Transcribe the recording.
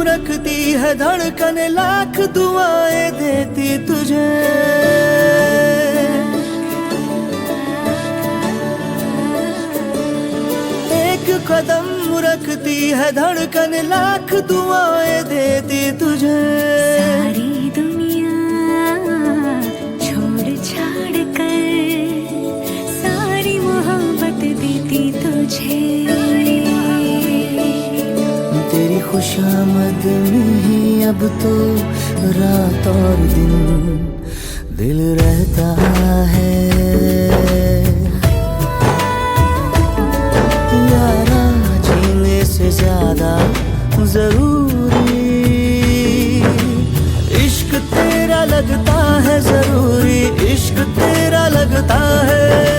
रखती है धड़कन, लाख दुआएं देती तुझे। एक कदम रखती है धड़कन, लाख दुआएं देती तुझे। सारी दुनिया छोड़ छाड़ कर सारी मोहब्बत देती तुझे। तेरी खुशामद में ही अब तो रात और दिन दिल रहता है। यारा जीने से ज्यादा जरूरी इश्क तेरा लगता है, जरूरी इश्क तेरा लगता है।